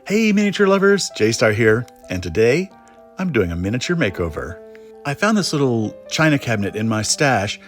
Hey miniature lovers, J-Star here, and today I'm doing a miniature makeover. I found this little china cabinet in my stash.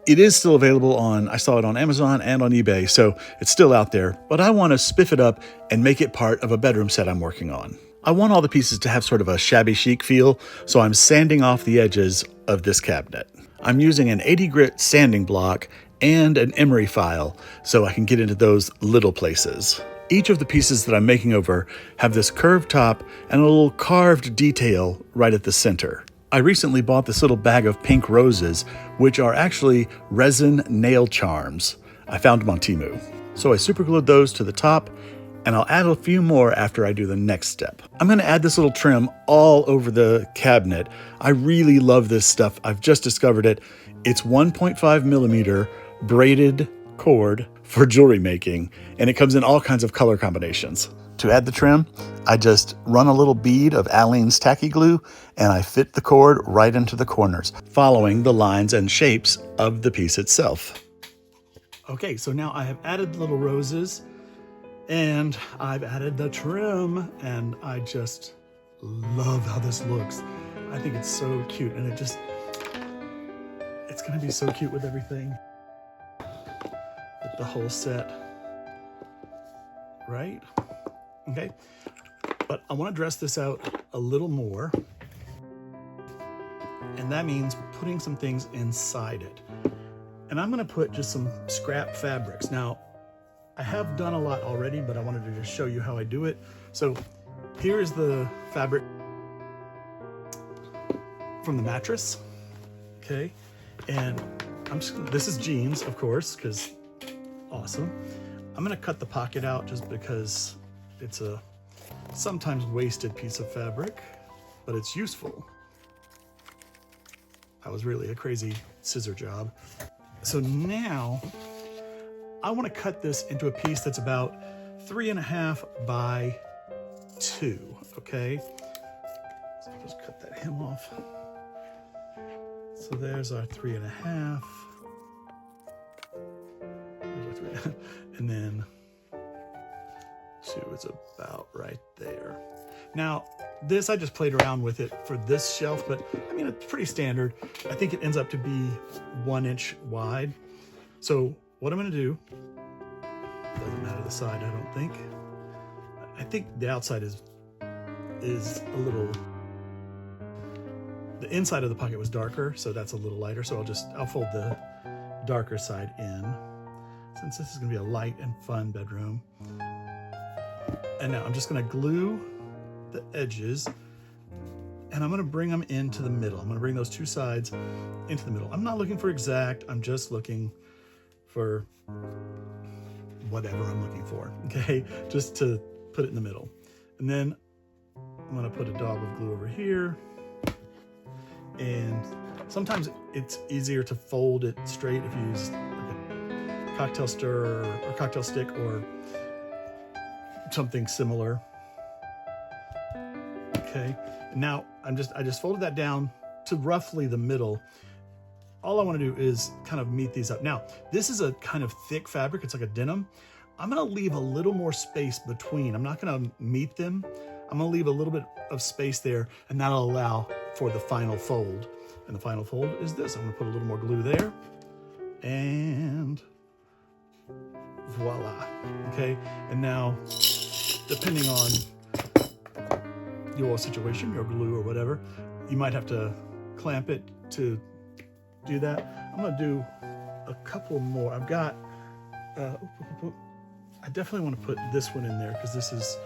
It is still available I saw it on Amazon and on eBay, so it's still out there, but I want to spiff it up and make it part of a bedroom set I'm working on. I want all the pieces to have sort of a shabby chic feel, so I'm sanding off the edges of this cabinet. I'm using an 80 grit sanding block and an emery file so I can get into those little places. Each of the pieces that I'm making over have this curved top and a little carved detail right at the center. I recently bought this little bag of pink roses, which are actually resin nail charms. I found them on Temu. So I superglued those to the top, and I'll add a few more after I do the next step. I'm gonna add this little trim all over the cabinet. I really love this stuff. I've just discovered it. It's 1.5 millimeter braided cord for jewelry making, and it comes in all kinds of color combinations. To add the trim, I just run a little bead of Aleene's tacky glue and I fit the cord right into the corners, following the lines and shapes of the piece itself. Okay, so now I have added the little roses and I've added the trim, and I just love how this looks. I think it's so cute, and it's gonna be so cute with everything. With the whole set, right? Okay, but I want to dress this out a little more, and that means putting some things inside it. And I'm going to put just some scrap fabrics. Now, I have done a lot already, but I wanted to just show you how I do it. So here is the fabric from the mattress, okay? And this is jeans, of course, because awesome. I'm gonna cut the pocket out just because it's a sometimes wasted piece of fabric, but it's useful. That was really a crazy scissor job. So now I want to cut this into a piece that's about 3.5 by 2, okay? So I'll just cut that hem off. So there's our 3.5. And then 2 is about right there. Now, this, I just played around with it for this shelf, but I mean, it's pretty standard. I think it ends up to be 1 inch wide. So what I'm gonna do, doesn't matter the side, I don't think. I think the outside is a little, the inside of the pocket was darker, so that's a little lighter. So I'll fold the darker side in, since this is gonna be a light and fun bedroom. And now I'm just gonna glue the edges, and I'm gonna bring them into the middle. I'm gonna bring those two sides into the middle. I'm not looking for exact, I'm just looking for whatever I'm looking for, okay? Just to put it in the middle. And then I'm gonna put a dab of glue over here. And sometimes it's easier to fold it straight if you use cocktail stir or cocktail stick or something similar. Okay, and now I just folded that down to roughly the middle. All I want to do is kind of meet these up. Now, this is a kind of thick fabric, it's like a denim. I'm gonna leave a little more space between. I'm not gonna meet them. I'm gonna leave a little bit of space there, and that'll allow for the final fold. And the final fold is this. I'm gonna put a little more glue there, and voila, okay? And now, depending on your situation, your glue or whatever, you might have to clamp it to do that. I'm gonna do a couple more. I've got, I definitely wanna put this one in there because this is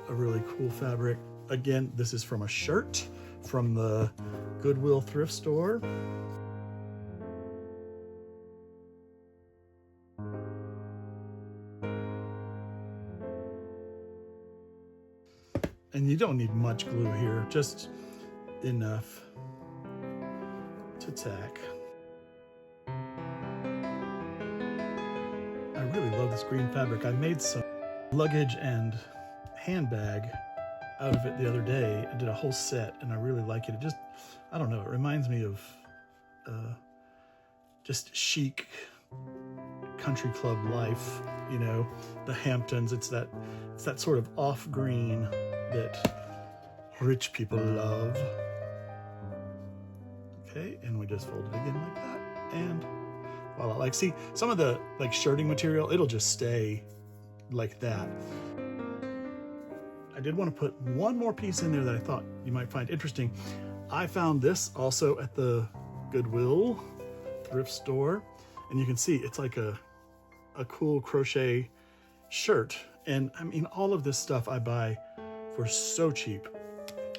a really cool fabric. Again, this is from a shirt from the Goodwill thrift store. And you don't need much glue here, just enough to tack. I really love this green fabric. I made some luggage and handbag out of it the other day and did a whole set, and I really like it. It just, I don't know, it reminds me of just chic country club life, you know, the Hamptons. It's that sort of off green that rich people love. Okay, and we just fold it again like that, and voila. Like, see, some of the like shirting material, it'll just stay like that. I did want to put one more piece in there that I thought you might find interesting. I found this also at the Goodwill thrift store, and you can see it's like a cool crochet shirt. And I mean, all of this stuff I buy for so cheap.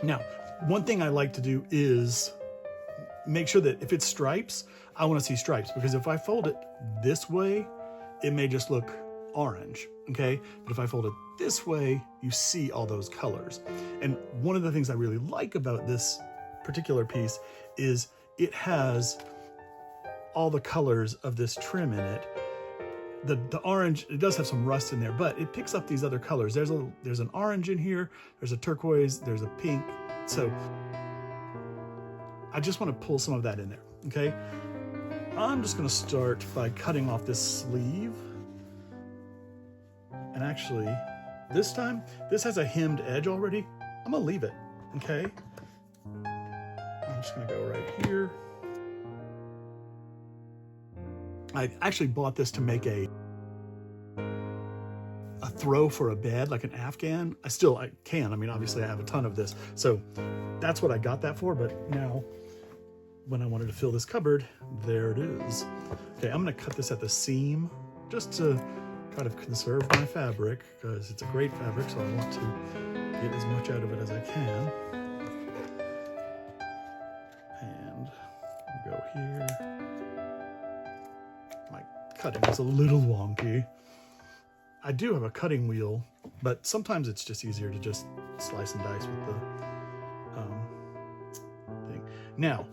Now, one thing I like to do is make sure that if it's stripes, I want to see stripes, because if I fold it this way, it may just look orange, okay? But if I fold it this way, you see all those colors. And one of the things I really like about this particular piece is it has all the colors of this trim in it. The orange, it does have some rust in there, but it picks up these other colors. There's an orange in here, there's a turquoise, there's a pink. So I just want to pull some of that in there, okay? I'm just going to start by cutting off this sleeve. And actually, this time, this has a hemmed edge already. I'm going to leave it, okay? I'm just going to go right here. I actually bought this to make a throw for a bed, like an Afghan. I can. I mean, obviously I have a ton of this. So that's what I got that for. But now when I wanted to fill this cupboard, there it is. Okay, I'm going to cut this at the seam just to try to conserve my fabric, because it's a great fabric, so I want to get as much out of it as I can. And go here. My cutting is a little wonky. I do have a cutting wheel, but sometimes it's just easier to just slice and dice with the thing. Now,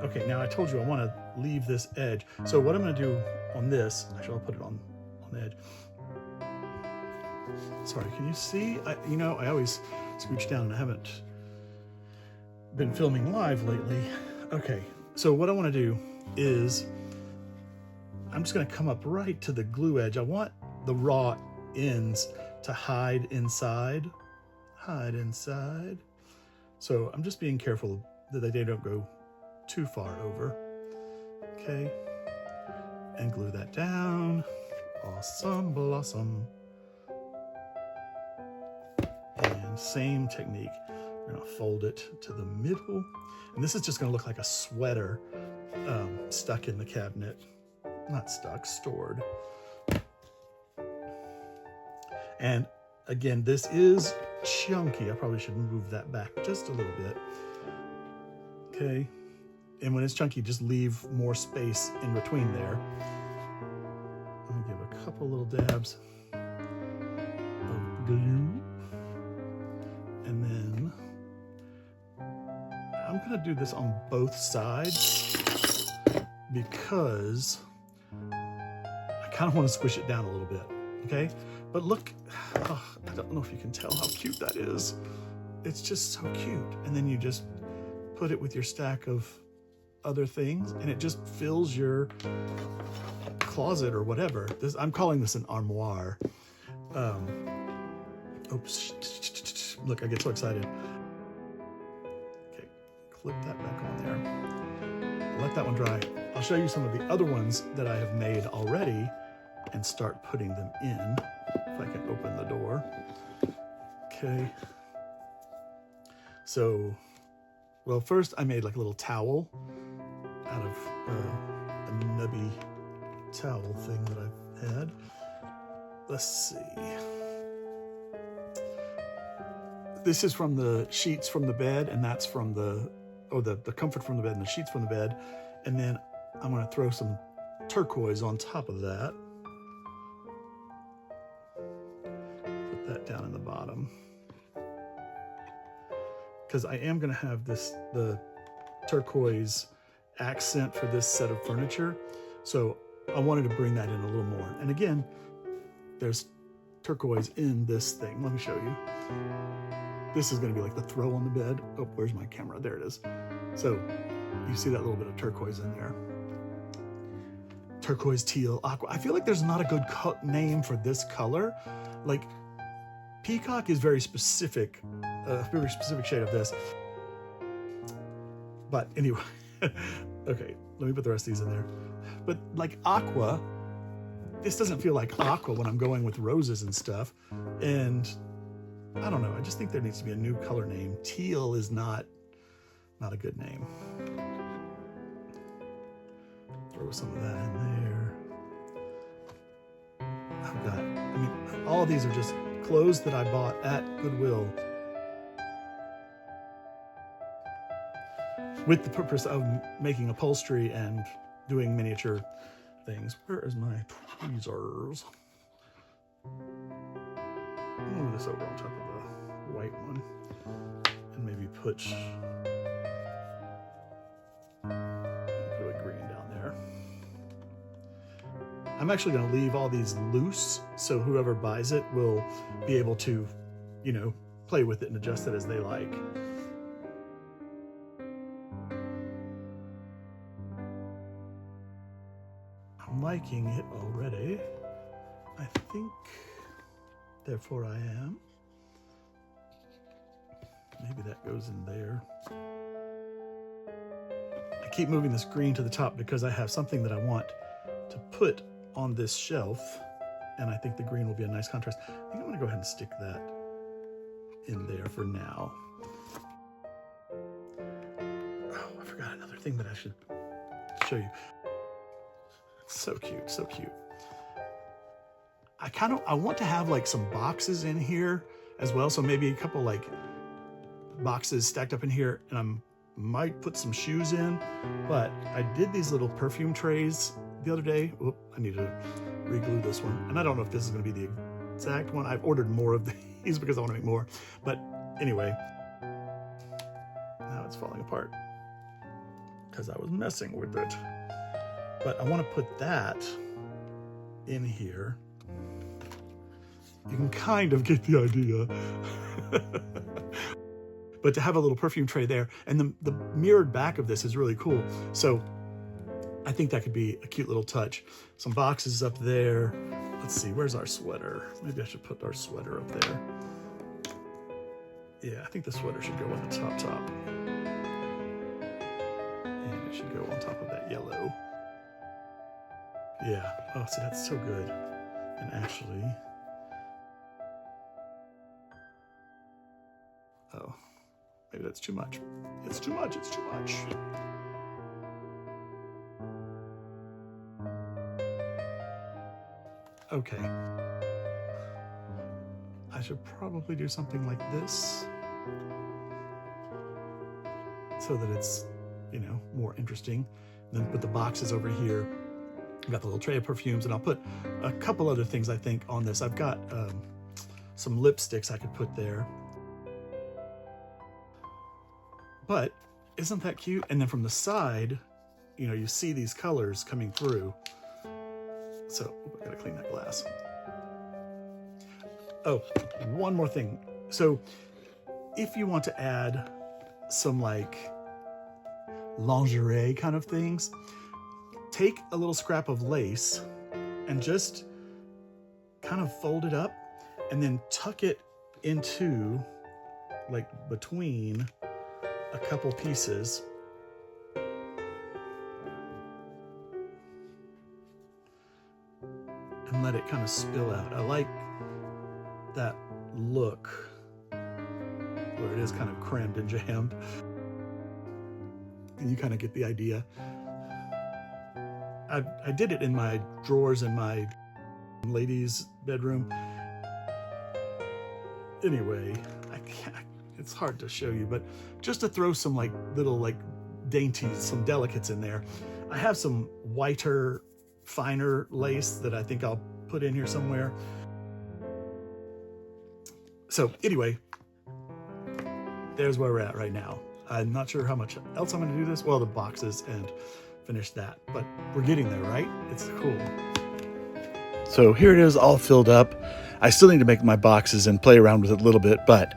okay, now I told you I want to leave this edge. So what I'm going to do on this, actually I'll put it on the edge. Sorry, can you see? You know, I always scooch down, and I haven't been filming live lately. Okay, so what I want to do is I'm just going to come up right to the glue edge. I want the raw ends to hide inside. So I'm just being careful that they don't go too far over. Okay, and glue that down. Awesome blossom. And same technique. We're gonna fold it to the middle, and this is just gonna look like a sweater stuck in the cabinet. Not stuck, stored. And again, this is chunky. I probably should move that back just a little bit. Okay, and when it's chunky, just leave more space in between there. I'm gonna give a couple little dabs of glue. And then I'm gonna do this on both sides because I kind of want to squish it down a little bit, okay? But look, oh, I don't know if you can tell how cute that is. It's just so cute. And then you just put it with your stack of other things, and it just fills your closet or whatever. I'm calling this an armoire. Oops, look, I get so excited. Okay, clip that back on there. Let that one dry. I'll show you some of the other ones that I have made already and start putting them in. If I can open the door. Okay. So, well, first I made like a little towel out of a nubby towel thing that I've had. Let's see. This is from the sheets from the bed, and that's from the comfort from the bed and the sheets from the bed. And then I'm gonna throw some turquoise on top of that. Put that down in the bottom. Because I am gonna have the turquoise accent for this set of furniture. So I wanted to bring that in a little more. And again, there's turquoise in this thing. Let me show you. This is gonna be like the throw on the bed. Oh, where's my camera? There it is. So you see that little bit of turquoise in there. turquoise, teal, aqua. I feel like there's not a good name for this color. Like peacock is very specific shade of this. But anyway, okay, let me put the rest of these in there. But like aqua, this doesn't feel like aqua when I'm going with roses and stuff. And I don't know, I just think there needs to be a new color name. Teal is not a good name. Throw some of that in there. I've got, I mean, all of these are just clothes that I bought at Goodwill with the purpose of making upholstery and doing miniature things. Where is my tweezers? I'll move this over on top of the white one and maybe put a green down there. I'm actually going to leave all these loose so whoever buys it will be able to, you know, play with it and adjust it as they like. I'm liking it already. I think, therefore I am. Maybe that goes in there. I keep moving this green to the top because I have something that I want to put on this shelf, and I think the green will be a nice contrast. I think I'm gonna go ahead and stick that in there for now. Oh, I forgot another thing that I should show you. It's so cute, so cute. I want to have like some boxes in here as well, so maybe a couple like boxes stacked up in here, and I might put some shoes in, but I did these little perfume trays the other day. Oop, I need to re-glue this one, and I don't know if this is going to be the exact one. I've ordered more of these because I want to make more, but anyway, now it's falling apart because I was messing with it. But I want to put that in here. You can kind of get the idea. But to have a little perfume tray there, and the mirrored back of this is really cool. So I think that could be a cute little touch. Some boxes up there. Let's see, where's our sweater? Maybe I should put our sweater up there. Yeah, I think the sweater should go on the top. And it should go on top of that yellow. Yeah, oh, see, that's so good. And actually, oh, maybe that's too much. It's too much, it's too much. Okay. I should probably do something like this so that it's, you know, more interesting. And then put the boxes over here. I've got the little tray of perfumes, and I'll put a couple other things I think on this. I've got some lipsticks I could put there. But isn't that cute? And then from the side, you know, you see these colors coming through. So I gotta clean that glass. Oh, one more thing. So if you want to add some like lingerie kind of things, take a little scrap of lace and just kind of fold it up and then tuck it into like between a couple pieces. And let it kind of spill out. I like that look where it is kind of crammed and jammed. And you kind of get the idea. I did it in my drawers in my ladies' bedroom. Anyway, it's hard to show you, but just to throw some like little like dainties, some delicates in there. I have some whiter, finer lace that I think I'll put in here somewhere. So anyway, there's where we're at right now. I'm not sure how much else I'm going to do this. Well, the boxes and finish that, but we're getting there, right? It's cool. So here it is all filled up. I still need to make my boxes and play around with it a little bit, but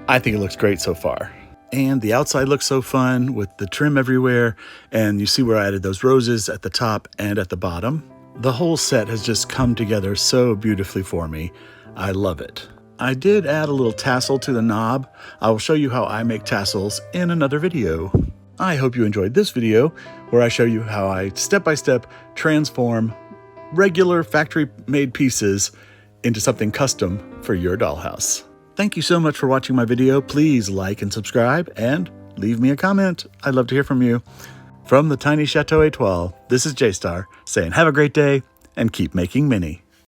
I think it looks great so far. And the outside looks so fun with the trim everywhere. And you see where I added those roses at the top and at the bottom. The whole set has just come together so beautifully for me. I love it. I did add a little tassel to the knob. I will show you how I make tassels in another video. I hope you enjoyed this video where I show you how I step-by-step transform regular factory-made pieces into something custom for your dollhouse. Thank you so much for watching my video. Please like and subscribe and leave me a comment. I'd love to hear from you. From the tiny Chateau Étoile, this is J-Star saying have a great day and keep making mini.